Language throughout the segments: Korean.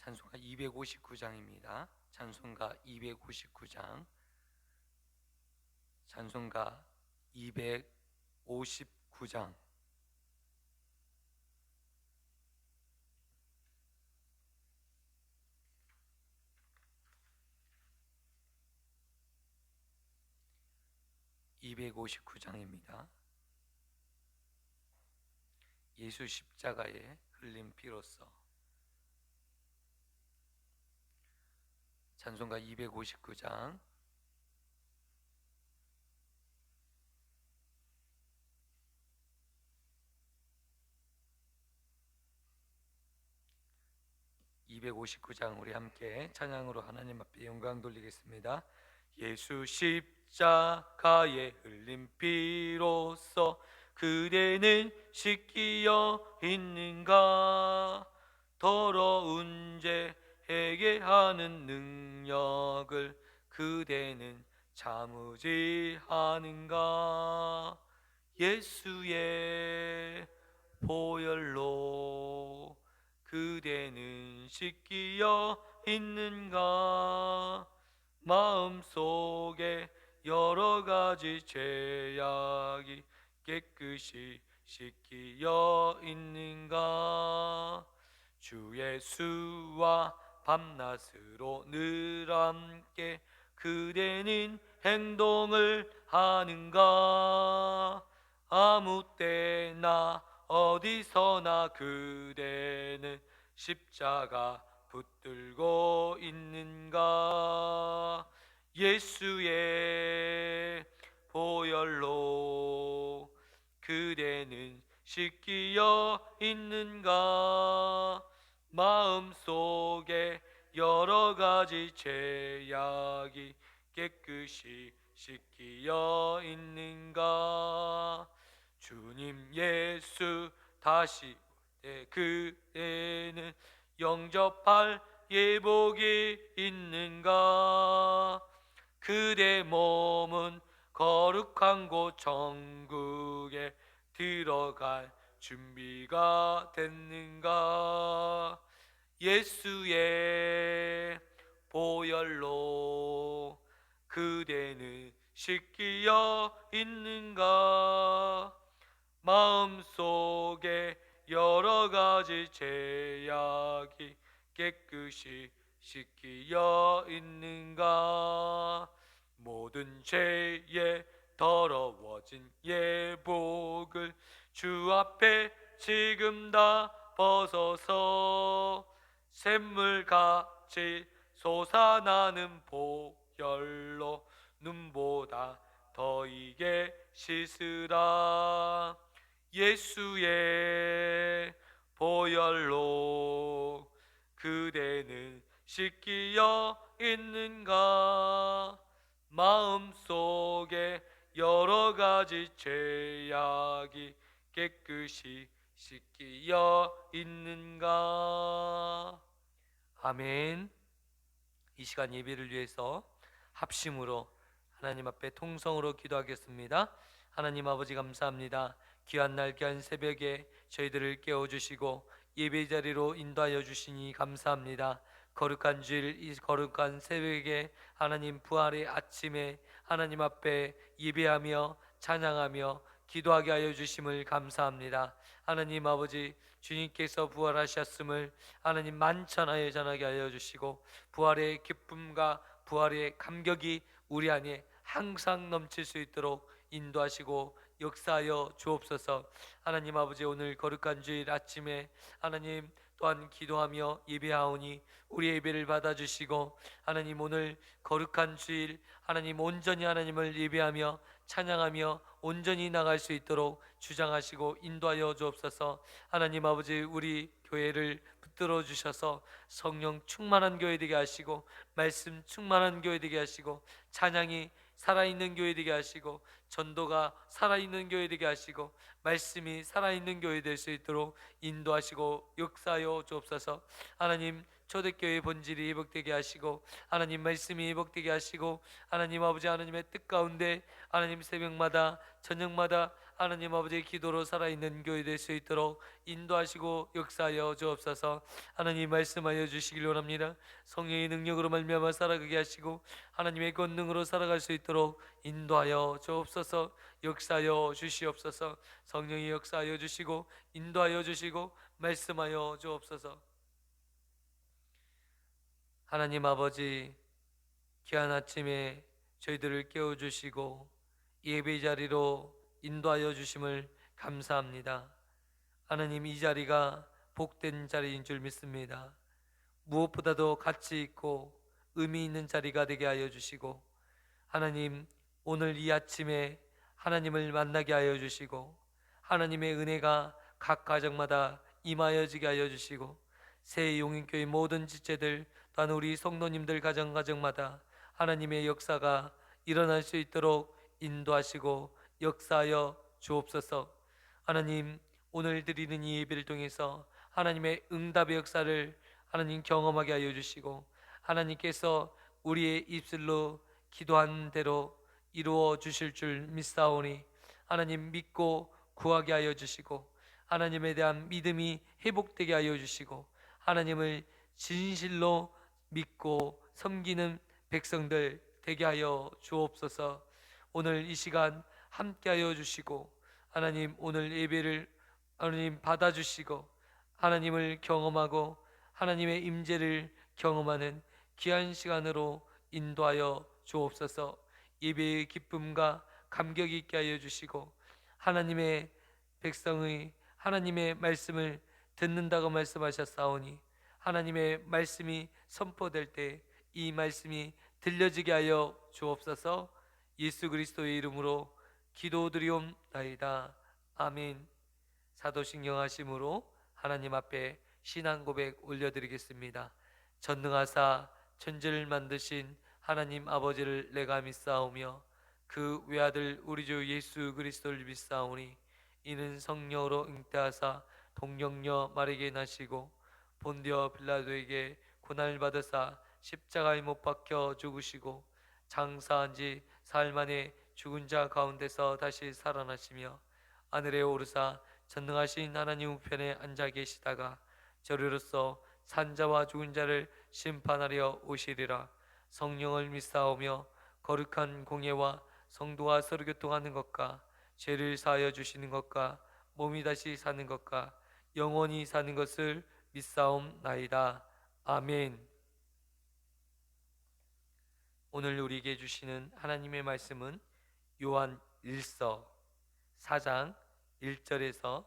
찬송가 259장입니다. 찬송가 259장, 찬송가 259장. (259장입니다) 예수 십자가에 흘린 피로써. 찬송가 259장 우리 함께 찬양으로 하나님 앞에 영광 돌리겠습니다. 예수 십자가에 흘린 피로써 그대는 씻기어 있는가? 더러운 죄 회개하는 능력을 그대는 참으지 않은가? 예수의 보혈로 그대는 씻기어 있는가? 마음속에 여러 가지 죄악이 깨끗이 씻기어 있는가? 주 예수와 밤낮으로 늘 함께 그대는 행동을 하는가? 아무 때나 어디서나 그대는 십자가 붙들고 있는가? 예수의 보혈로 그대는 씻기어 있는가? 마음속에 여러 가지 죄악이 깨끗이 씻기어 있는가? 주님 예수 다시 올 때 그대는 영접할 예복이 있는가? 그대 몸은 거룩한 곳 천국에 들어갈 준비가 됐는가? 예수의 보혈로 그대는 씻기어 있는가? 마음속에 여러 가지 죄악이 깨끗이 씻기어 있는가? 모든 죄에 더러워진 예복을 주 앞에 지금 다 벗어서 샘물같이 솟아나는 보혈로 눈보다 더 이게 씻으라. 예수의 보혈로 그대는 씻기어 있는가? 마음속에 여러 가지 죄악이 깨끗이 씻기어 있는가? 아멘. 이 시간 예배를 위해서 합심으로 하나님 앞에 통성으로 기도하겠습니다. 하나님 아버지 감사합니다. 귀한 날 귀한 새벽에 저희들을 깨워주시고 예배 자리로 인도하여 주시니 감사합니다. 거룩한 주일 이 거룩한 새벽에 하나님 부활의 아침에 하나님 앞에 예배하며 찬양하며 기도하게 하여 주심을 감사합니다. 하나님 아버지 주님께서 부활하셨음을 하나님 만천하에 전하게 하여 주시고 부활의 기쁨과 부활의 감격이 우리 안에 항상 넘칠 수 있도록 인도하시고 역사하여 주옵소서. 하나님 아버지 오늘 거룩한 주일 아침에 하나님 또한 기도하며 예배하오니 우리 예배를 받아주시고 하나님 오늘 거룩한 주일 하나님 온전히 하나님을 예배하며 찬양하며 온전히 나갈 수 있도록 주장하시고 인도하여 주옵소서. 하나님 아버지 우리 교회를 붙들어 주셔서 성령 충만한 교회 되게 하시고 말씀 충만한 교회 되게 하시고 찬양이 살아있는 교회 되게 하시고 전도가 살아있는 교회 되게 하시고 말씀이 살아있는 교회 될 수 있도록 인도하시고 역사하여 주옵소서. 하나님 초대교회의 본질이 회복되게 하시고 하나님 말씀이 회복되게 하시고 하나님 아버지 하나님의 뜻 가운데 하나님 새벽마다 저녁마다 하나님 아버지의 기도로 살아있는 교회 될 수 있도록 인도하시고 역사하여 주옵소서. 하나님 말씀하여 주시길 원합니다. 성령의 능력으로 말미암아 살아가게 하시고 하나님의 권능으로 살아갈 수 있도록 인도하여 주옵소서. 역사하여 주시옵소서. 성령이 역사하여 주시고 인도하여 주시고 말씀하여 주옵소서. 하나님 아버지, 귀한 아침에 저희들을 깨워주시고 예배 자리로 인도하여 주심을 감사합니다. 하나님, 이 자리가 복된 자리인 줄 믿습니다. 무엇보다도 가치 있고 의미 있는 자리가 되게 하여 주시고, 하나님, 오늘 이 아침에 하나님을 만나게 하여 주시고 하나님의 은혜가 각 가정마다 임하여지게 하여 주시고, 새 용인교회 모든 지체들 또한 우리 성도님들 가정마다 하나님의 역사가 일어날 수 있도록 인도하시고 역사하여 주옵소서. 하나님, 오늘 드리는 이 예배를 통해서 하나님의 응답의 역사를 하나님 경험하게 하여 주시고, 하나님께서 우리의 입술로 기도한 대로 이루어 주실 줄 믿사오니 하나님 믿고 구하게 하여 주시고, 하나님에 대한 믿음이 회복되게 하여 주시고, 하나님을 진실로 믿고 섬기는 백성들 되게 하여 주옵소서. 오늘 이 시간 함께 하여 주시고, 하나님 오늘 예배를 하나님 받아주시고 하나님을 경험하고 하나님의 임재를 경험하는 귀한 시간으로 인도하여 주옵소서. 예배의 기쁨과 감격이 있게 하여 주시고, 하나님의 백성의 하나님의 말씀을 듣는다고 말씀하셨사오니 하나님의 말씀이 선포될 때 이 말씀이 들려지게 하여 주옵소서. 예수 그리스도의 이름으로 기도드리옵나이다. 아멘. 사도신경 하심으로 하나님 앞에 신앙 고백 올려드리겠습니다. 전능하사 천지를 만드신 하나님 아버지를 내가 믿사오며 그 외아들 우리 주 예수 그리스도를 믿사오니 이는 성령으로 잉태하사 동정녀 마리게 나시고 본디오 빌라도에게 고난을 받으사 십자가에 못 박혀 죽으시고 장사한 지 사흘 만에 죽은 자 가운데서 다시 살아나시며 하늘에 오르사 전능하신 하나님 우편에 앉아 계시다가 저리로서 산자와 죽은 자를 심판하려 오시리라. 성령을 믿사오며 거룩한 공예와 성도와 서로 교통하는 것과 죄를 사하여 주시는 것과 몸이 다시 사는 것과 영원히 사는 것을 믿사옵나이다. 아멘. 오늘 우리에게 주시는 하나님의 말씀은 요한 1서 4장 1절에서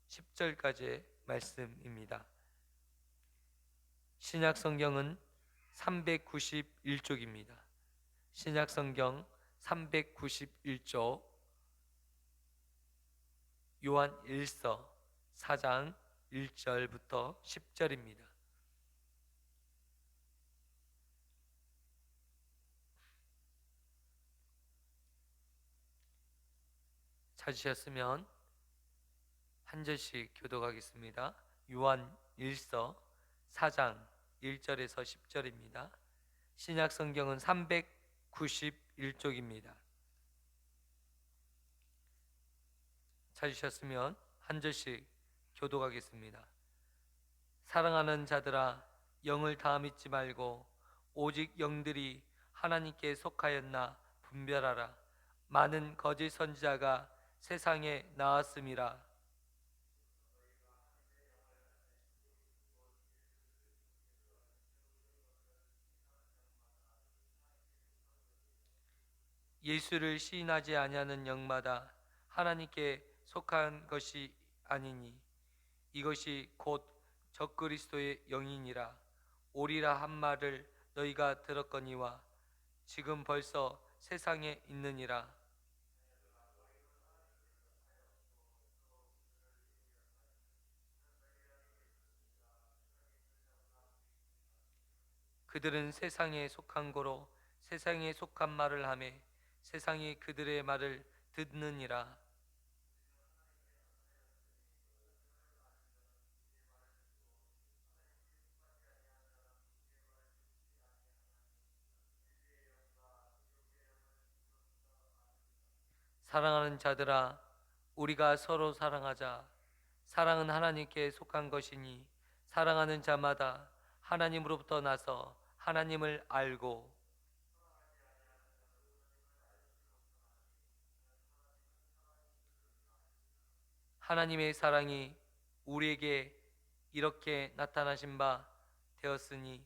10절까지의 말씀입니다. 신약 성경은 391쪽입니다. 신약 성경 391쪽 요한 1서 4장 1절부터 10절입니다. 찾으셨으면 한 절씩 교독하겠습니다. 요한 1서 4장 1절에서 10절입니다. 신약 성경은 391쪽입니다. 찾으셨으면 한 절씩 교독하겠습니다. 사랑하는 자들아, 영을 다 믿지 말고 오직 영들이 하나님께 속하였나 분별하라. 많은 거짓 선지자가 세상에 나왔음이라. 예수를 시인하지 아니하는 영마다 하나님께 속한 것이 아니니 이것이 곧 적그리스도의 영이니라. 오리라 한 말을 너희가 들었거니와 지금 벌써 세상에 있느니라. 그들은 세상에 속한 거로 세상에 속한 말을 하매 세상이 그들의 말을 듣느니라. 사랑하는 자들아, 우리가 서로 사랑하자. 사랑은 하나님께 속한 것이니 사랑하는 자마다 하나님으로부터 나서 하나님을 알고 하나님의 사랑이 우리에게 이렇게 나타나신 바 되었으니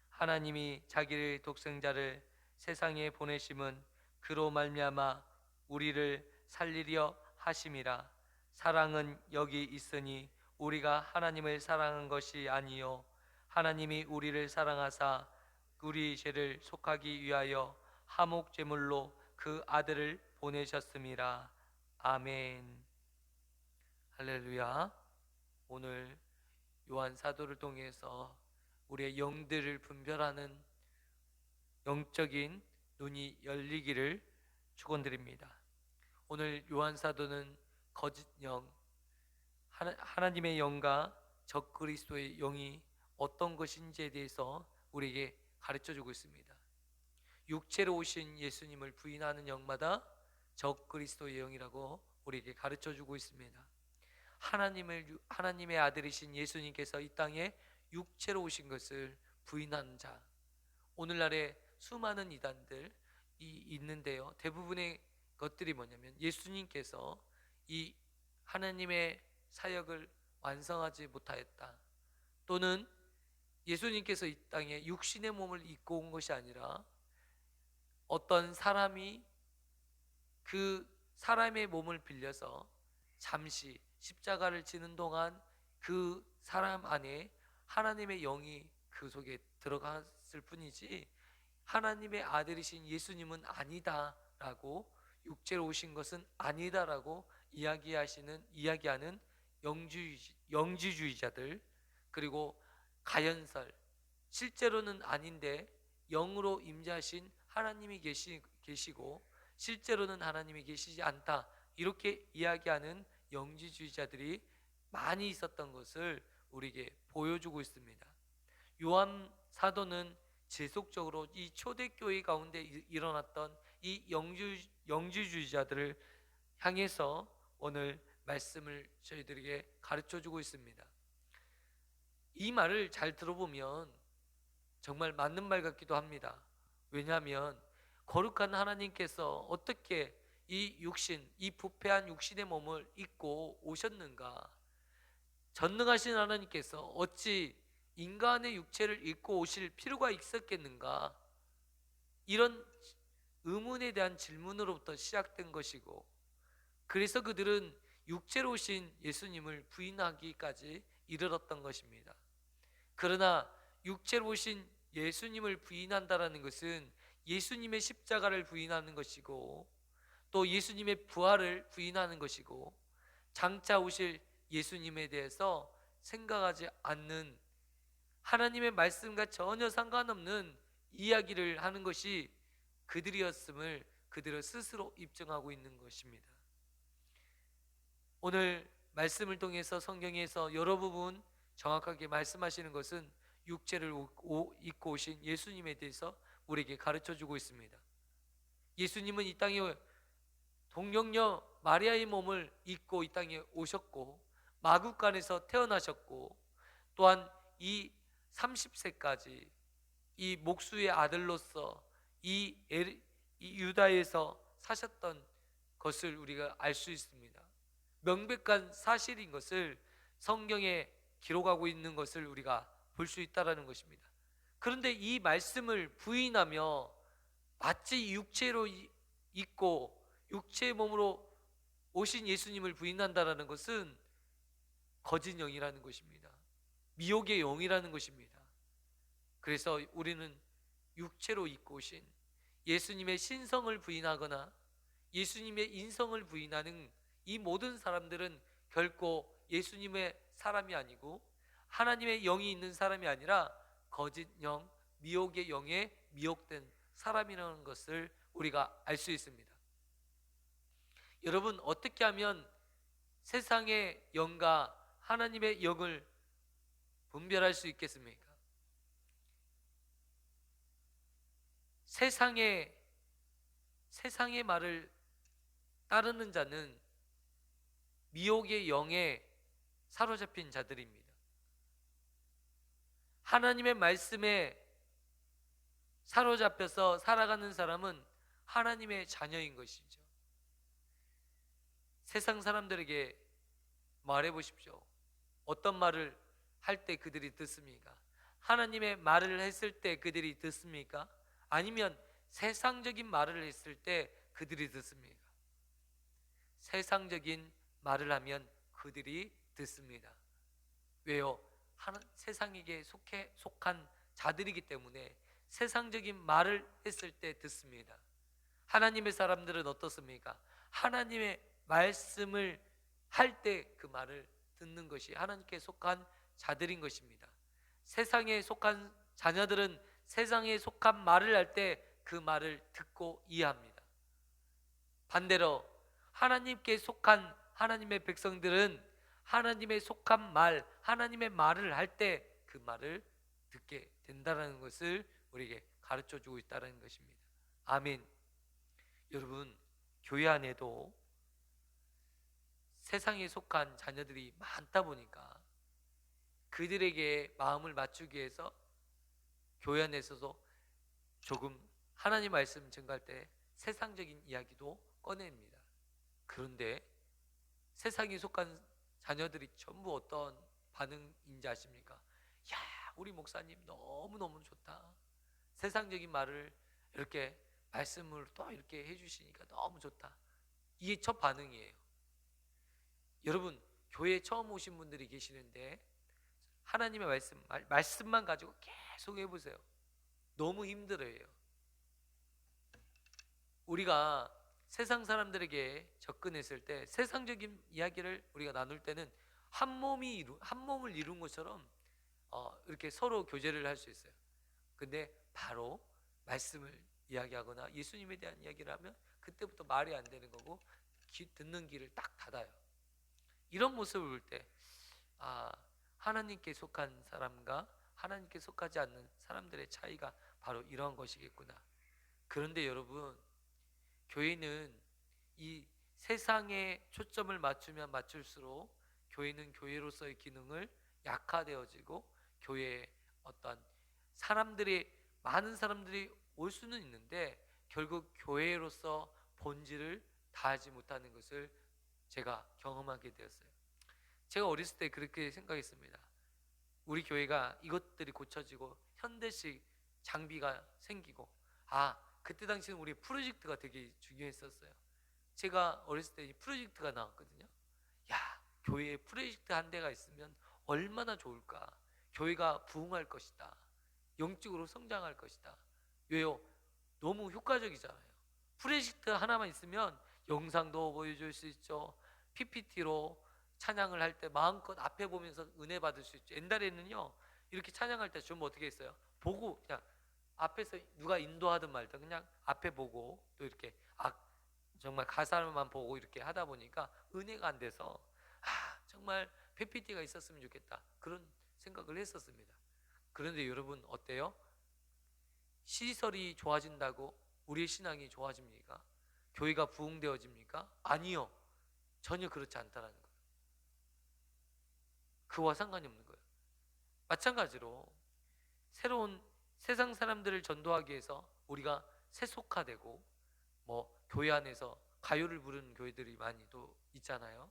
하나님이 자기의 독생자를 세상에 보내심은 그로 말미암아 우리를 살리려 하심이라. 사랑은 여기 있으니 우리가 하나님을 사랑한 것이 아니요 하나님이 우리를 사랑하사 우리 죄를 속하기 위하여 화목 제물로 그 아들을 보내셨음이라. 아멘. 할렐루야. 오늘 요한 사도를 통해서 우리의 영들을 분별하는 영적인 눈이 열리기를 축원드립니다. 오늘 요한 사도는 거짓 영, 하나님의 영과 적그리스도의 영이 어떤 것인지에 대해서 우리에게 가르쳐 주고 있습니다. 육체로 오신 예수님을 부인하는 영마다 적그리스도의 영이라고 우리에게 가르쳐 주고 있습니다. 하나님의 아들이신 예수님께서 이 땅에 육체로 오신 것을 부인하는 자, 오늘날에 수많은 이단들이 있는데요, 대부분의 것들이 뭐냐면 예수님께서 이 하나님의 사역을 완성하지 못하였다, 또는 예수님께서 이 땅에 육신의 몸을 입고 온 것이 아니라 어떤 사람이 그 사람의 몸을 빌려서 잠시 십자가를 지는 동안 그 사람 안에 하나님의 영이 그 속에 들어갔을 뿐이지 하나님의 아들이신 예수님은 아니다라고, 육체로 오신 것은 아니다라고 이야기하는 영지주의자들, 그리고 가연설, 실제로는 아닌데 영으로 임재하신 하나님이 계시고 실제로는 하나님이 계시지 않다, 이렇게 이야기하는 영지주의자들이 많이 있었던 것을 우리에게 보여주고 있습니다. 요한 사도는 지속적으로 이 초대교회 가운데 일어났던 이 영지주의자들을 향해서 오늘 말씀을 저희들에게 가르쳐 주고 있습니다. 이 말을 잘 들어보면 정말 맞는 말 같기도 합니다. 왜냐하면 거룩한 하나님께서 어떻게 이 부패한 육신의 몸을 입고 오셨는가? 전능하신 하나님께서 어찌 인간의 육체를 입고 오실 필요가 있었겠는가? 이런 의문에 대한 질문으로부터 시작된 것이고, 그래서 그들은 육체로 오신 예수님을 부인하기까지 이르렀던 것입니다. 그러나 육체로 오신 예수님을 부인한다라는 것은 예수님의 십자가를 부인하는 것이고, 또 예수님의 부활을 부인하는 것이고, 장차 오실 예수님에 대해서 생각하지 않는, 하나님의 말씀과 전혀 상관없는 이야기를 하는 것이 그들이었음을 그들을 스스로 입증하고 있는 것입니다. 오늘 말씀을 통해서 성경에서 여러 부분 정확하게 말씀하시는 것은 육체를 입고 오신 예수님에 대해서 우리에게 가르쳐 주고 있습니다. 예수님은 이 땅에 동정녀 마리아의 몸을 입고 이 땅에 오셨고, 마구간에서 태어나셨고, 또한 이 30세까지 이 목수의 아들로서 이 유다에서 사셨던 것을 우리가 알 수 있습니다. 명백한 사실인 것을 성경에 기록하고 있는 것을 우리가 볼 수 있다는 것입니다. 그런데 이 말씀을 부인하며 마치 육체로 있고 육체의 몸으로 오신 예수님을 부인한다는 것은 거짓 영이라는 것입니다. 미혹의 영이라는 것입니다. 그래서 우리는 육체로 입고 오신 예수님의 신성을 부인하거나 예수님의 인성을 부인하는 이 모든 사람들은 결코 예수님의 사람이 아니고 하나님의 영이 있는 사람이 아니라 거짓 영, 미혹의 영에 미혹된 사람이라는 것을 우리가 알 수 있습니다. 여러분, 어떻게 하면 세상의 영과 하나님의 영을 분별할 수 있겠습니까? 세상의 말을 따르는 자는 미혹의 영에 사로잡힌 자들입니다. 하나님의 말씀에 사로잡혀서 살아가는 사람은 하나님의 자녀인 것이죠. 세상 사람들에게 말해 보십시오. 어떤 말을 할 때 그들이 듣습니까? 하나님의 말을 했을 때 그들이 듣습니까? 아니면 세상적인 말을 했을 때 그들이 듣습니까? 세상적인 말을 하면 그들이 듣습니다. 왜요? 세상에게 속한 자들이기 때문에 세상적인 말을 했을 때 듣습니다. 하나님의 사람들은 어떻습니까? 하나님의 말씀을 할 때 그 말을 듣는 것이 하나님께 속한 자들인 것입니다. 세상에 속한 자녀들은 세상에 속한 말을 할 때 그 말을 듣고 이해합니다. 반대로 하나님께 속한 하나님의 백성들은 하나님의 속한 말, 하나님의 말을 할 때 그 말을 듣게 된다는 것을 우리에게 가르쳐 주고 있다는 것입니다. 아멘. 여러분, 교회 안에도 세상에 속한 자녀들이 많다 보니까 그들에게 마음을 맞추기 위해서 교회 안에서도 조금 하나님 말씀 증거할 때 세상적인 이야기도 꺼냅니다. 그런데 세상에 속한 자녀들이 전부 어떤 반응인지 아십니까? 야, 우리 목사님 너무너무 좋다. 세상적인 말을 이렇게 말씀을 또 이렇게 해주시니까 너무 좋다. 이게 첫 반응이에요. 여러분, 교회에 처음 오신 분들이 계시는데 하나님의 말씀만 가지고 계속 해보세요. 너무 힘들어요. 우리가 세상 사람들에게 접근했을 때 세상적인 이야기를 우리가 나눌 때는 한 몸을 이룬 것처럼 이렇게 서로 교제를 할 수 있어요. 근데 바로 말씀을 이야기하거나 예수님에 대한 이야기를 하면 그때부터 말이 안 되는 거고 듣는 길을 딱 닫아요. 이런 모습을 볼 때 하나님께 속한 사람과 하나님께 속하지 않는 사람들의 차이가 바로 이러한 것이겠구나. 그런데 여러분, 교회는 이 세상에 초점을 맞추면 맞출수록 교회는 교회로서의 기능을 약화되어지고 교회에 어떤 많은 사람들이 올 수는 있는데 결국 교회로서 본질을 다하지 못하는 것을 제가 경험하게 되었어요. 제가 어렸을 때 그렇게 생각했습니다. 우리 교회가 이것들이 고쳐지고 현대식 장비가 생기고 그때 당시는 우리 프로젝트가 되게 중요했었어요. 제가 어렸을 때 프로젝트가 나왔거든요. 야, 교회에 프로젝트 한 대가 있으면 얼마나 좋을까. 교회가 부흥할 것이다. 영적으로 성장할 것이다. 왜요? 너무 효과적이잖아요. 프로젝트 하나만 있으면 영상도 보여줄 수 있죠. PPT로 찬양을 할 때 마음껏 앞에 보면서 은혜 받을 수 있죠. 옛날에는요, 이렇게 찬양할 때 좀 어떻게 했어요? 보고 그냥 앞에서 누가 인도하든 말든 그냥 앞에 보고 또 이렇게 정말 가사만 보고 이렇게 하다 보니까 은혜가 안 돼서 정말 PPT가 있었으면 좋겠다, 그런 생각을 했었습니다. 그런데 여러분 어때요? 시설이 좋아진다고 우리의 신앙이 좋아집니까? 교회가 부흥되어집니까? 아니요. 전혀 그렇지 않다는 거예요. 그와 상관이 없는 거예요. 마찬가지로 새로운 세상 사람들을 전도하기 위해서 우리가 세속화되고 교회 안에서 가요를 부르는 교회들이 많이 또 있잖아요.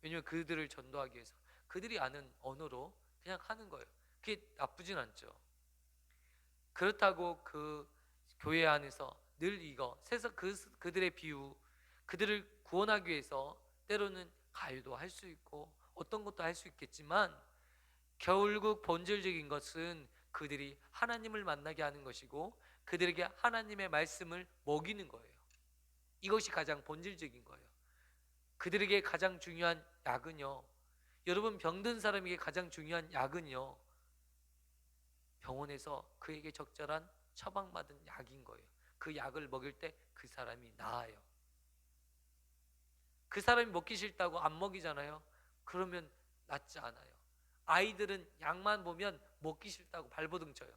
왜냐하면 그들을 전도하기 위해서 그들이 아는 언어로 그냥 하는 거예요. 그게 나쁘진 않죠. 그렇다고 그 교회 안에서 늘 이거 세상 그들의 비유, 그들을 구원하기 위해서 때로는 가요도 할 수 있고 어떤 것도 할 수 있겠지만 결국 본질적인 것은 그들이 하나님을 만나게 하는 것이고 그들에게 하나님의 말씀을 먹이는 거예요. 이것이 가장 본질적인 거예요. 그들에게 가장 중요한 약은요, 여러분 병든 사람에게 가장 중요한 약은요, 병원에서 그에게 적절한 처방받은 약인 거예요. 그 약을 먹일 때 그 사람이 나아요. 그 사람이 먹기 싫다고 안 먹이잖아요. 그러면 낫지 않아요. 아이들은 약만 보면 먹기 싫다고 발버둥 쳐요.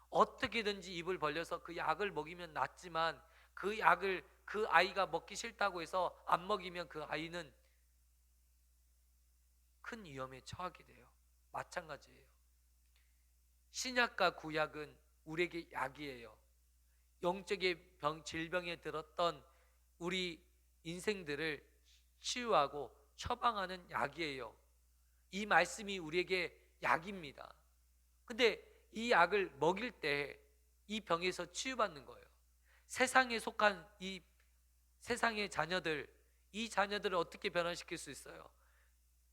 어떻게든지 입을 벌려서 그 약을 먹이면 낫지만 그 약을 그 아이가 먹기 싫다고 해서 안 먹이면 그 아이는 큰 위험에 처하게 돼요. 마찬가지예요. 신약과 구약은 우리에게 약이에요. 영적의 질병에 들었던 우리 인생들을 치유하고 처방하는 약이에요. 이 말씀이 우리에게 약입니다. 근데 이 약을 먹일 때 이 병에서 치유받는 거예요. 세상에 속한 이 세상의 자녀들, 이 자녀들을 어떻게 변화시킬 수 있어요?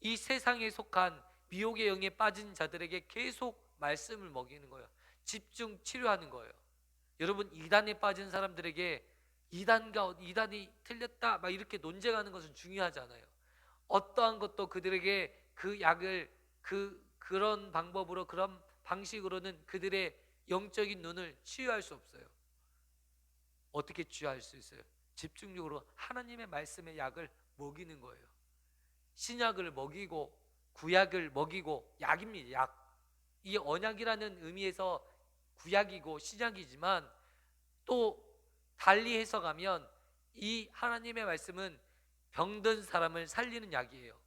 이 세상에 속한 미혹의 영에 빠진 자들에게 계속 말씀을 먹이는 거예요. 집중 치료하는 거예요. 여러분, 이단에 빠진 사람들에게 이단이 틀렸다 막 이렇게 논쟁하는 것은 중요하지 않아요. 어떠한 것도 그들에게 그 약을 그런 방법으로, 그런 방식으로는 그들의 영적인 눈을 치유할 수 없어요. 어떻게 치유할 수 있어요? 집중적으로 하나님의 말씀의 약을 먹이는 거예요. 신약을 먹이고 구약을 먹이고, 약입니다. 약. 이 언약이라는 의미에서 구약이고 신약이지만 또 달리 해석하면 이 하나님의 말씀은 병든 사람을 살리는 약이에요.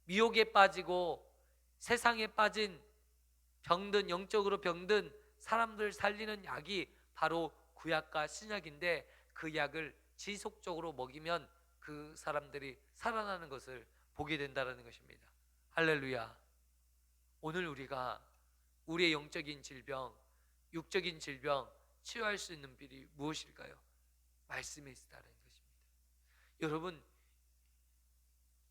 미혹에 빠지고 세상에 빠진 병든, 영적으로 병든 사람들 살리는 약이 바로 구약과 신약인데, 그 약을 지속적으로 먹이면 그 사람들이 살아나는 것을 보게 된다는 것입니다. 할렐루야. 오늘 우리가 우리의 영적인 질병, 육적인 질병 치유할 수 있는 길이 무엇일까요? 말씀에 있다는 것입니다. 여러분,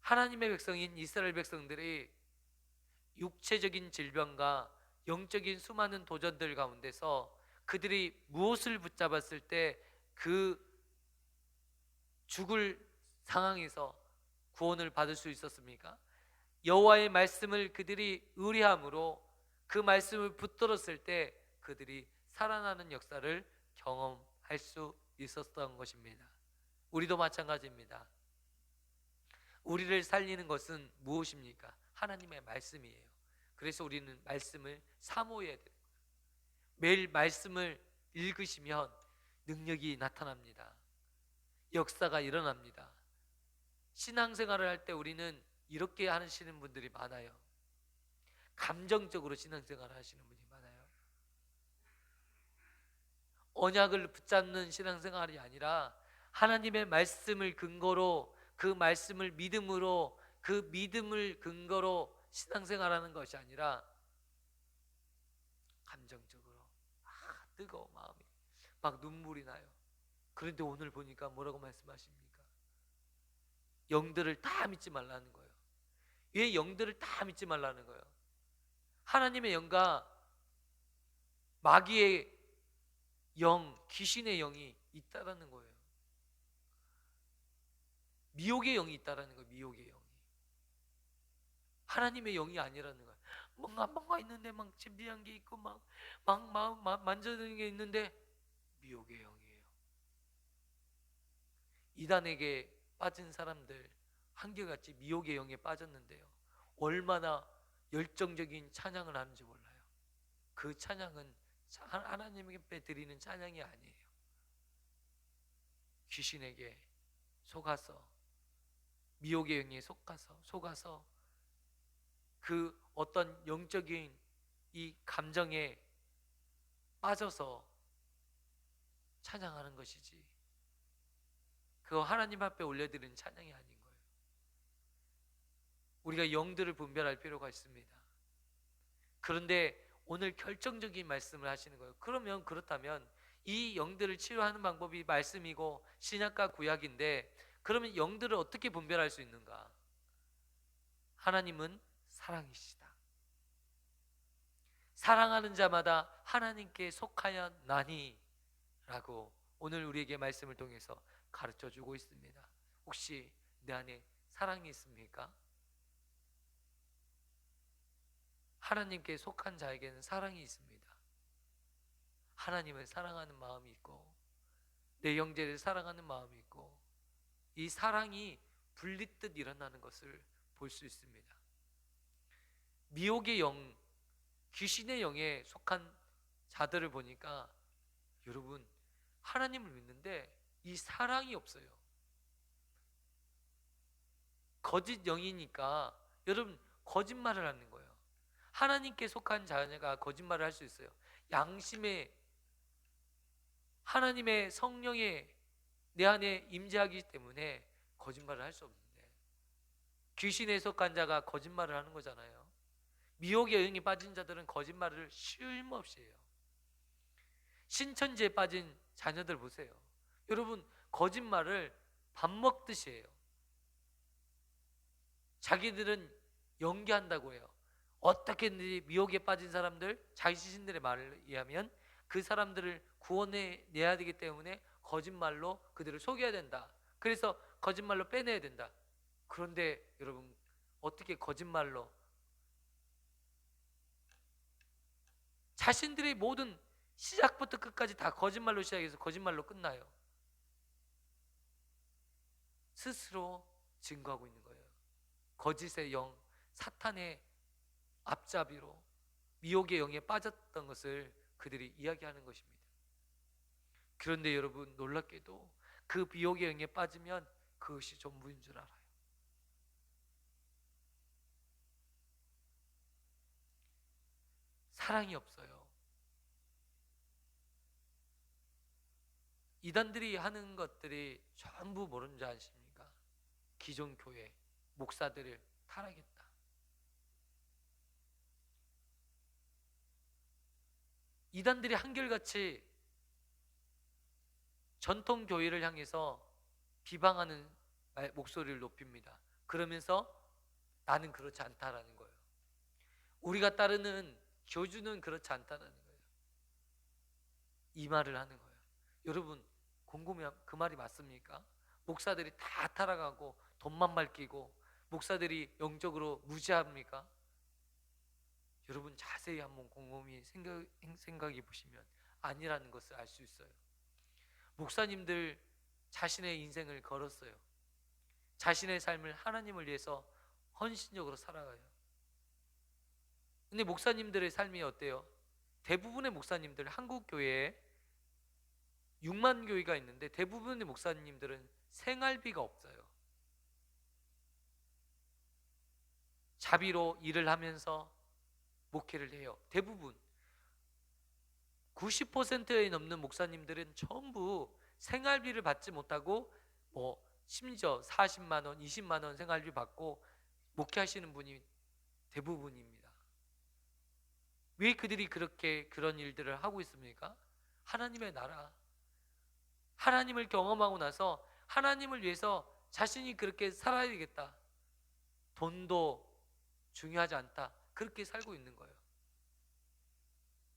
하나님의 백성인 이스라엘 백성들이 육체적인 질병과 영적인 수많은 도전들 가운데서 그들이 무엇을 붙잡았을 때 그 죽을 상황에서 구원을 받을 수 있었습니까? 여호와의 말씀을 그들이 의뢰함으로 그 말씀을 붙들었을 때 그들이 살아나는 역사를 경험할 수 있었던 것입니다. 우리도 마찬가지입니다. 우리를 살리는 것은 무엇입니까? 하나님의 말씀이에요. 그래서 우리는 말씀을 사모해야 돼요. 매일 말씀을 읽으시면 능력이 나타납니다. 역사가 일어납니다. 신앙생활을 할 때 우리는 이렇게 하시는 분들이 많아요. 감정적으로 신앙생활을 하시는 분이 많아요. 언약을 붙잡는 신앙생활이 아니라 하나님의 말씀을 근거로, 그 말씀을 믿음으로, 그 믿음을 근거로 신앙생활하는 것이 아니라 감정적으로 뜨거운 마음이 막 눈물이 나요. 그런데 오늘 보니까 뭐라고 말씀하십니까? 영들을 다 믿지 말라는 거예요. 왜 영들을 다 믿지 말라는 거예요? 하나님의 영과 마귀의 영, 귀신의 영이 있다라는 거예요. 미혹의 영이 있다라는 거예요. 미혹의 영이. 하나님의 영이 아니라는 거예요. 뭔가 있는데 막 준비한 게 있고 막 만져드는 게 있는데 미혹의 영이에요. 이단에게 빠진 사람들 한결같이 미혹의 영에 빠졌는데요, 얼마나 열정적인 찬양을 하는지 몰라요. 그 찬양은 하나님께 드리는 찬양이 아니에요. 귀신에게 속아서, 미혹의 영에 속아서 그 어떤 영적인 이 감정에 빠져서 찬양하는 것이지, 그거 하나님 앞에 올려드리는 찬양이 아닌 거예요. 우리가 영들을 분별할 필요가 있습니다. 그런데 오늘 결정적인 말씀을 하시는 거예요. 그러면 그렇다면 이 영들을 치료하는 방법이 말씀이고 신약과 구약인데, 그러면 영들을 어떻게 분별할 수 있는가? 하나님은 사랑이시다. 사랑하는 자마다 하나님께 속하여 나니 라고 오늘 우리에게 말씀을 통해서 가르쳐 주고 있습니다. 혹시 내 안에 사랑이 있습니까? 하나님께 속한 자에게는 사랑이 있습니다. 하나님을 사랑하는 마음이 있고 내 형제를 사랑하는 마음이 있고, 이 사랑이 분리듯 일어나는 것을 볼 수 있습니다. 미혹의 영, 귀신의 영에 속한 자들을 보니까 여러분, 하나님을 믿는데 이 사랑이 없어요. 거짓 영이니까 여러분 거짓말을 하는 거예요. 하나님께 속한 자녀가 거짓말을 할 수 있어요. 양심에 하나님의 성령에 내 안에 임재하기 때문에 거짓말을 할 수 없는데, 귀신에 속한 자가 거짓말을 하는 거잖아요. 미혹의 영이 빠진 자들은 거짓말을 쉼없이 해요. 신천지에 빠진 자녀들 보세요. 여러분 거짓말을 밥 먹듯이 해요. 자기들은 연기한다고 해요. 어떻게든지 미혹에 빠진 사람들, 자기 자신들의 말을 의하면 그 사람들을 구원해 내야 되기 때문에 거짓말로 그들을 속여야 된다. 그래서 거짓말로 빼내야 된다. 그런데 여러분 어떻게 거짓말로 자신들의 모든 시작부터 끝까지 다 거짓말로 시작해서 거짓말로 끝나요. 스스로 증거하고 있는 거예요. 거짓의 영, 사탄의 앞잡이로 미혹의 영에 빠졌던 것을 그들이 이야기하는 것입니다. 그런데 여러분 놀랍게도 그 미혹의 영에 빠지면 그것이 전부인 줄 알아요. 사랑이 없어요. 이단들이 하는 것들이 전부 모르는 줄 아십니까? 기존 교회 목사들을 타락했다. 이단들이 한결같이 전통 교회를 향해서 비방하는 목소리를 높입니다. 그러면서 나는 그렇지 않다라는 거예요. 우리가 따르는 교주는 그렇지 않다라는 거예요. 이 말을 하는 거예요. 여러분 궁금해요. 그 말이 맞습니까? 목사들이 다 타락하고 돈만 밝히고 목사들이 영적으로 무지합니까? 여러분 자세히 한번 곰곰이 생각해 보시면 아니라는 것을 알 수 있어요. 목사님들 자신의 인생을 걸었어요. 자신의 삶을 하나님을 위해서 헌신적으로 살아가요. 근데 목사님들의 삶이 어때요? 대부분의 목사님들, 한국 교회에 6만 교회가 있는데 대부분의 목사님들은 생활비가 없어요. 자비로 일을 하면서 목회를 해요. 대부분 90%에 넘는 목사님들은 전부 생활비를 받지 못하고 심지어 40만 원, 20만 원 생활비 받고 목회하시는 분이 대부분입니다. 왜 그들이 그렇게 그런 일들을 하고 있습니까? 하나님의 나라, 하나님을 경험하고 나서 하나님을 위해서 자신이 그렇게 살아야 되겠다. 돈도 중요하지 않다. 그렇게 살고 있는 거예요.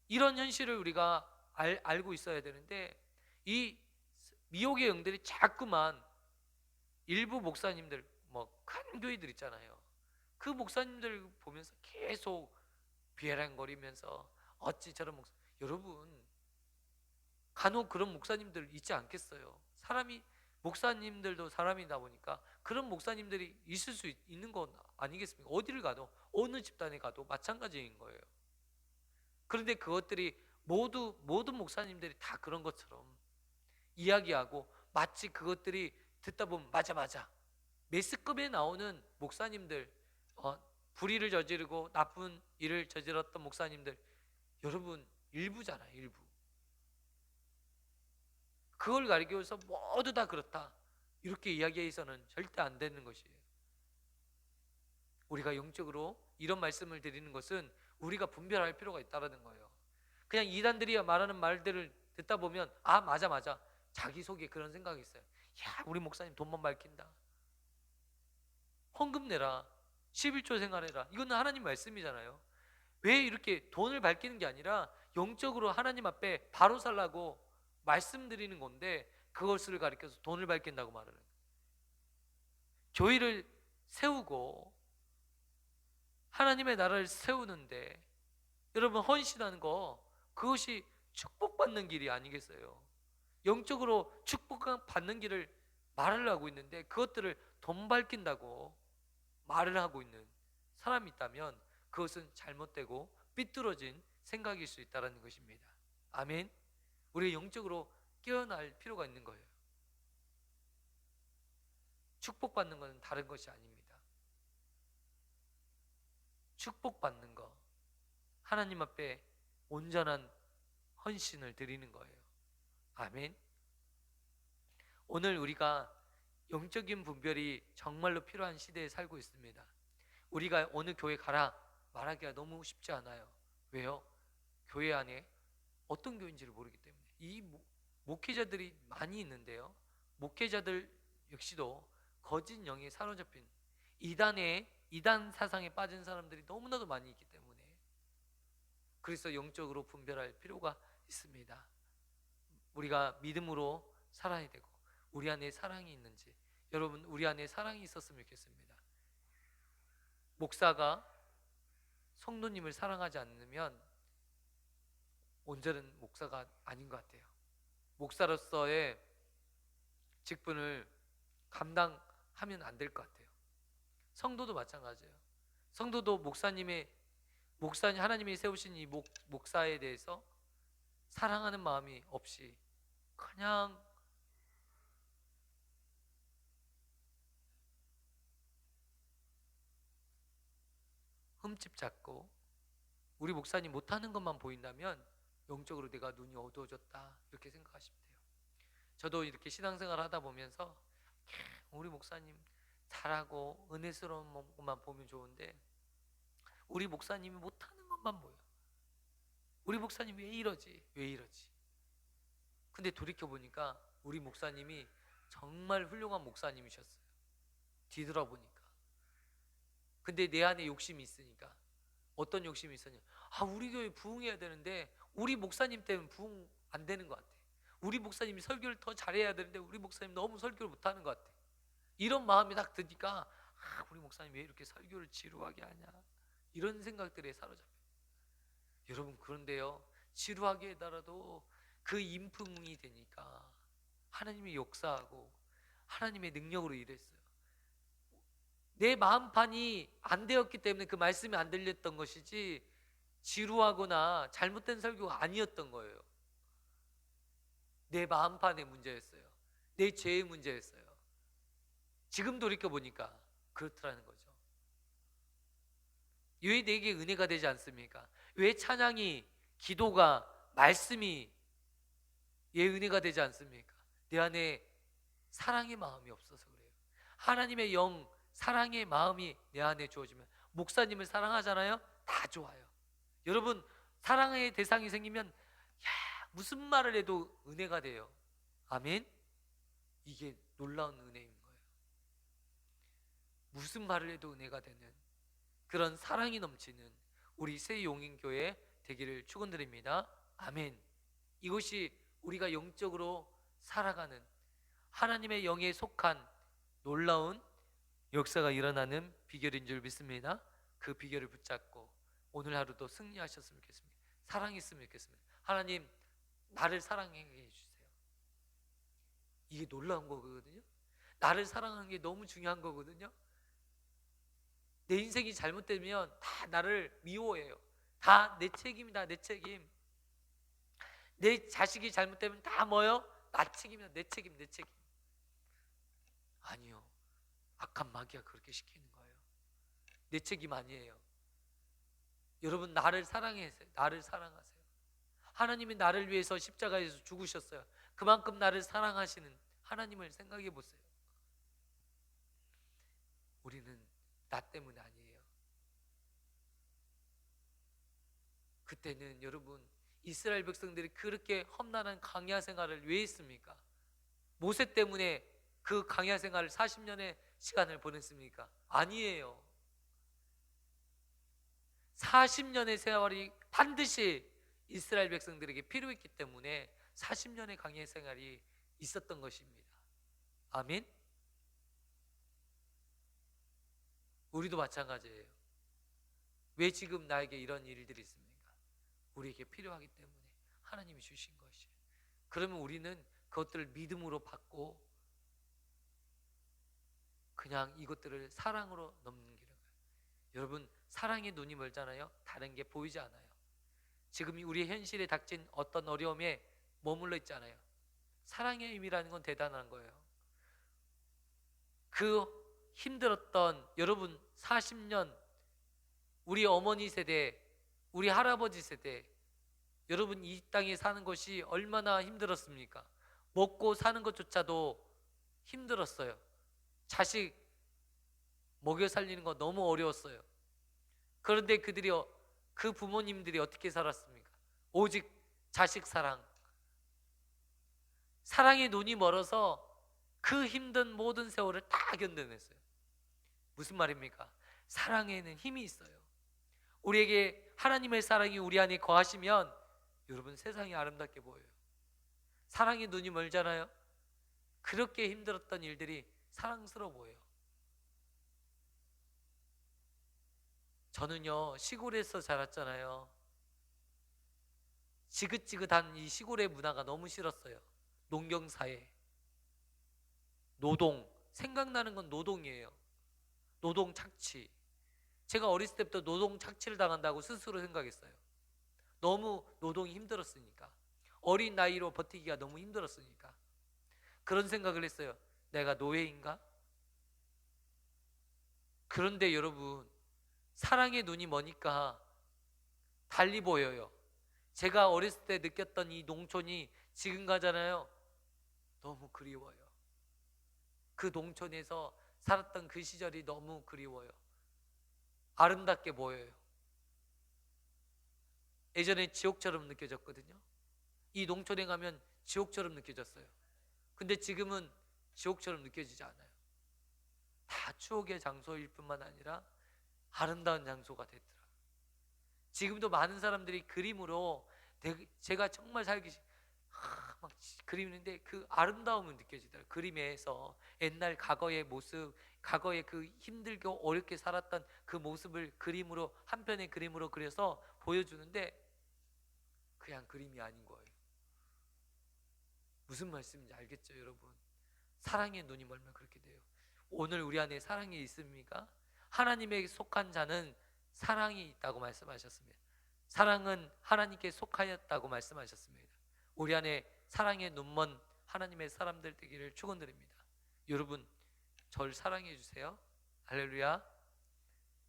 이런 현실을 우리가 알고 있어야 되는데, 이 미혹의 영들이 자꾸만 일부 목사님들, 큰 교회들 있잖아요. 그 목사님들 보면서 계속 비아랑거리면서 어찌 저런 목사, 여러분 간혹 그런 목사님들 있지 않겠어요? 목사님들도 사람이다 보니까 그런 목사님들이 있을 수 있는 건 아니겠습니까? 어디를 가도 어느 집단에 가도 마찬가지인 거예요. 그런데 그것들이 모든 목사님들이 다 그런 것처럼 이야기하고 마치 그것들이 듣다 보면 맞아 매스컴에 나오는 목사님들, 불의를 저지르고 나쁜 일을 저질렀던 목사님들, 여러분 일부잖아요. 일부. 그걸 가리켜서 모두 다 그렇다 이렇게 이야기해서는 절대 안 되는 것이에요. 우리가 영적으로 이런 말씀을 드리는 것은 우리가 분별할 필요가 있다는 거예요. 그냥 이단들이 말하는 말들을 듣다 보면 맞아 자기 속에 그런 생각이 있어요. 야, 우리 목사님 돈만 밝힌다, 헌금 내라, 11조 생활해라. 이거는 하나님 말씀이잖아요. 왜 이렇게 돈을 밝히는 게 아니라 영적으로 하나님 앞에 바로 살라고 말씀드리는 건데 그것을 가리켜서 돈을 밝힌다고 말을 해요. 교회를 세우고 하나님의 나라를 세우는데 여러분 헌신하는 거, 그것이 축복받는 길이 아니겠어요? 영적으로 축복받는 길을 말을 하고 있는데 그것들을 돈 밝힌다고 말을 하고 있는 사람이 있다면 그것은 잘못되고 삐뚤어진 생각일 수 있다는 것입니다. 아멘. 우리 영적으로 깨어날 필요가 있는 거예요. 축복받는 것은 다른 것이 아닙니다. 축복받는 거, 하나님 앞에 온전한 헌신을 드리는 거예요. 아멘. 오늘 우리가 영적인 분별이 정말로 필요한 시대에 살고 있습니다. 우리가 어느 교회 가라 말하기가 너무 쉽지 않아요. 왜요? 교회 안에 어떤 교회인지를 모르기 때문에. 이 목회자들이 많이 있는데요, 목회자들 역시도 거짓 영에 사로잡힌 이단 사상에 빠진 사람들이 너무나도 많이 있기 때문에, 그래서 영적으로 분별할 필요가 있습니다. 우리가 믿음으로 살아야 되고, 우리 안에 사랑이 있는지. 여러분, 우리 안에 사랑이 있었으면 좋겠습니다. 목사가 성도님을 사랑하지 않으면 온전한 목사가 아닌 것 같아요. 목사로서의 직분을 감당하면 안 될 것 같아요. 성도도 마찬가지예요. 성도도 하나님이 세우신 이 목사에 대해서 사랑하는 마음이 없이 그냥 흠집 잡고 우리 목사님 못하는 것만 보인다면 영적으로 내가 눈이 어두워졌다, 이렇게 생각하시면 돼요. 저도 이렇게 신앙생활 하다 보면서 우리 목사님 잘하고 은혜스러운 것만 보면 좋은데, 우리 목사님이 못하는 것만 보여. 우리 목사님 왜 이러지? 왜 이러지? 근데 돌이켜보니까 우리 목사님이 정말 훌륭한 목사님이셨어요. 뒤돌아보니까. 근데 내 안에 욕심이 있으니까. 어떤 욕심이 있었냐? 우리 교회 부흥해야 되는데 우리 목사님 때문에 부흥 안 되는 것 같아. 우리 목사님이 설교를 더 잘해야 되는데 우리 목사님 너무 설교를 못하는 것 같아. 이런 마음이 딱 드니까 우리 목사님 왜 이렇게 설교를 지루하게 하냐, 이런 생각들에 사로잡혀요. 여러분, 그런데요, 지루하게 해달라도 그 인품이 되니까 하나님이 역사하고 하나님의 능력으로 일했어요. 내 마음판이 안 되었기 때문에 그 말씀이 안 들렸던 것이지 지루하거나 잘못된 설교가 아니었던 거예요. 내 마음판의 문제였어요. 내 죄의 문제였어요. 지금 돌이켜보니까 그렇더라는 거죠. 왜 내게 은혜가 되지 않습니까? 왜 찬양이, 기도가, 말씀이 왜 은혜가 되지 않습니까? 내 안에 사랑의 마음이 없어서 그래요. 하나님의 영, 사랑의 마음이 내 안에 주어지면, 목사님을 사랑하잖아요, 다 좋아요. 여러분, 사랑의 대상이 생기면 무슨 말을 해도 은혜가 돼요. 아멘. 이게 놀라운 은혜인 거예요. 무슨 말을 해도 은혜가 되는 그런 사랑이 넘치는 우리 새 용인교회 되기를 축원드립니다. 아멘. 이것이 우리가 영적으로 살아가는 하나님의 영에 속한 놀라운 역사가 일어나는 비결인 줄 믿습니다. 그 비결을 붙잡고 오늘 하루도 승리하셨으면 좋겠습니다. 사랑했으면 좋겠습니다. 하나님, 나를 사랑해 주세요. 이게 놀라운 거거든요. 나를 사랑하는 게 너무 중요한 거거든요. 내 인생이 잘못되면 다 나를 미워해요. 다 내 책임이다, 내 책임. 내 자식이 잘못되면 다 뭐요? 나 책임이다, 내 책임, 내 책임. 아니요, 악한 마귀가 그렇게 시키는 거예요. 내 책임 아니에요. 여러분, 나를 사랑하세요. 나를 사랑하세요. 하나님이 나를 위해서 십자가에서 죽으셨어요. 그만큼 나를 사랑하시는 하나님을 생각해 보세요. 우리는 나 때문 아니에요. 그때는 여러분, 이스라엘 백성들이 그렇게 험난한 광야 생활을 왜 했습니까? 모세 때문에 그 광야 생활을 40년의 시간을 보냈습니까? 아니에요. 40년의 세월이 반드시 이스라엘 백성들에게 필요했기 때문에 40년의 광야 생활이 있었던 것입니다. 아멘. 우리도 마찬가지예요. 왜 지금 나에게 이런 일들이 있습니까? 우리에게 필요하기 때문에 하나님이 주신 것이에요. 그러면 우리는 그것들을 믿음으로 받고 그냥 이것들을 사랑으로 넘기는 거예요. 여러분, 사랑의 눈이 멀잖아요. 다른 게 보이지 않아요. 지금 우리 현실에 닥친 어떤 어려움에 머물러 있잖아요. 사랑의 힘이라는 건 대단한 거예요. 그 힘들었던 여러분 40년 우리 어머니 세대, 우리 할아버지 세대, 여러분 이 땅에 사는 것이 얼마나 힘들었습니까? 먹고 사는 것조차도 힘들었어요. 자식 먹여 살리는 거 너무 어려웠어요. 그런데 그 부모님들이 어떻게 살았습니까? 오직 자식 사랑, 사랑의 눈이 멀어서 그 힘든 모든 세월을 다 견뎌냈어요. 무슨 말입니까? 사랑에는 힘이 있어요. 우리에게 하나님의 사랑이 우리 안에 거하시면 여러분 세상이 아름답게 보여요. 사랑의 눈이 멀잖아요. 그렇게 힘들었던 일들이 사랑스러워 보여요. 저는요 시골에서 자랐잖아요. 지긋지긋한 이 시골의 문화가 너무 싫었어요. 농경사회, 노동, 생각나는 건 노동이에요. 노동 착취. 제가 어렸을 때부터 노동 착취를 당한다고 스스로 생각했어요. 너무 노동이 힘들었으니까, 어린 나이로 버티기가 너무 힘들었으니까 그런 생각을 했어요. 내가 노예인가? 그런데 여러분, 사랑의 눈이 머니까 달리 보여요. 제가 어렸을 때 느꼈던 이 농촌이 지금 가잖아요. 너무 그리워요. 그 농촌에서 살았던 그 시절이 너무 그리워요. 아름답게 보여요. 예전에 지옥처럼 느껴졌거든요. 이 농촌에 가면 지옥처럼 느껴졌어요. 근데 지금은 지옥처럼 느껴지지 않아요. 다 추억의 장소일 뿐만 아니라 아름다운 장소가 됐더라고요. 지금도 많은 사람들이 그림으로 제가 정말 막 그리는데 그 아름다움은 느껴지더라고요. 그림에서 옛날 과거의 모습, 과거의 그 힘들고 어렵게 살았던 그 모습을 그림으로, 한 편의 그림으로 그려서 보여주는데 그냥 그림이 아닌 거예요. 무슨 말씀인지 알겠죠, 여러분? 사랑의 눈이 멀면 그렇게 돼요. 오늘 우리 안에 사랑이 있습니까? 하나님에게 속한 자는 사랑이 있다고 말씀하셨습니다. 사랑은 하나님께 속하였다고 말씀하셨습니다. 우리 안에 사랑의 눈먼 하나님의 사람들 되기를 축원드립니다. 여러분, 저를 사랑해 주세요. 할렐루야.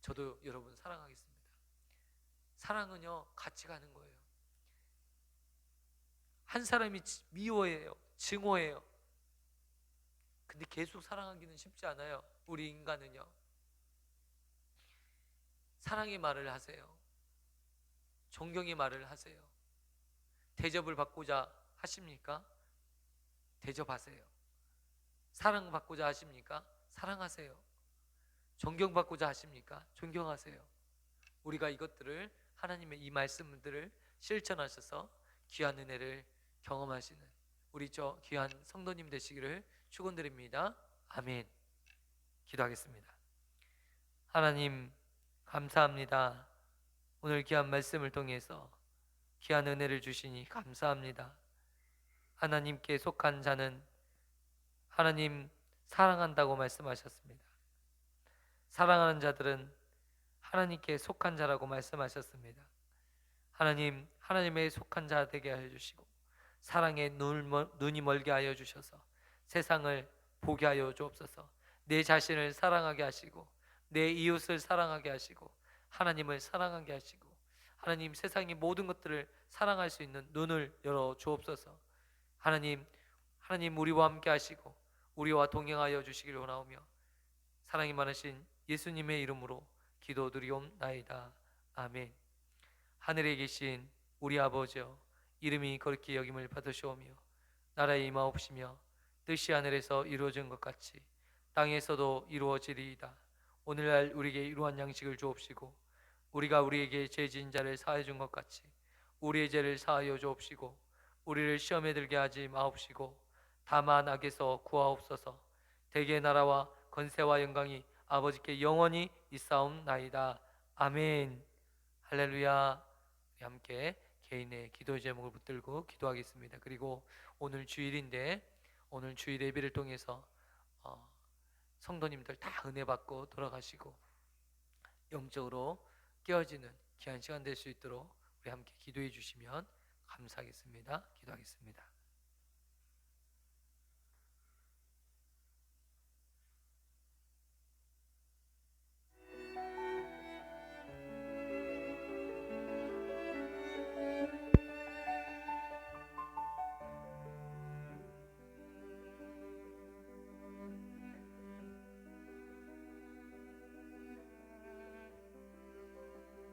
저도 여러분 사랑하겠습니다. 사랑은요, 같이 가는 거예요. 한 사람이 미워해요, 증오해요. 근데 계속 사랑하기는 쉽지 않아요. 우리 인간은요. 사랑의 말을 하세요. 존경의 말을 하세요. 대접을 받고자 하십니까? 대접하세요. 사랑받고자 하십니까? 사랑하세요. 존경받고자 하십니까? 존경하세요. 우리가 이것들을, 하나님의 이 말씀들을 실천하셔서 귀한 은혜를 경험하시는 우리 저 귀한 성도님 되시기를 축원드립니다. 아멘. 기도하겠습니다. 하나님 감사합니다. 오늘 귀한 말씀을 통해서 귀한 은혜를 주시니 감사합니다. 하나님께 속한 자는 하나님 사랑한다고 말씀하셨습니다. 사랑하는 자들은 하나님께 속한 자라고 말씀하셨습니다. 하나님, 하나님의 속한 자 되게 하여 주시고 사랑의 눈이 멀게 하여 주셔서 세상을 보게 하여 주옵소서. 내 자신을 사랑하게 하시고 내 이웃을 사랑하게 하시고 하나님을 사랑하게 하시고 하나님, 세상의 모든 것들을 사랑할 수 있는 눈을 열어 주옵소서. 하나님, 하나님 우리와 함께 하시고 우리와 동행하여 주시기를 원하오며 사랑이 많으신 예수님의 이름으로 기도드리옵나이다. 아멘. 하늘에 계신 우리 아버지여, 이름이 거룩히 여김을 받으시오며 나라에 임하옵시며 뜻이 하늘에서 이루어진 것 같이 땅에서도 이루어지리이다. 오늘날 우리에게 이러한 양식을 주옵시고 우리가 우리에게 죄 지은 자를 사하여 준 것 같이 우리의 죄를 사하여 주옵시고 우리를 시험에 들게 하지 마옵시고 다만 악에서 구하옵소서. 대개 나라와 권세와 영광이 아버지께 영원히 있사옵나이다. 아멘. 할렐루야. 우리 함께 개인의 기도 제목을 붙들고 기도하겠습니다. 그리고 오늘 주일인데 오늘 주일 예배를 통해서 성도님들 다 은혜 받고 돌아가시고 영적으로 깨어지는 귀한 시간 될 수 있도록 우리 함께 기도해 주시면 감사하겠습니다. 기도하겠습니다.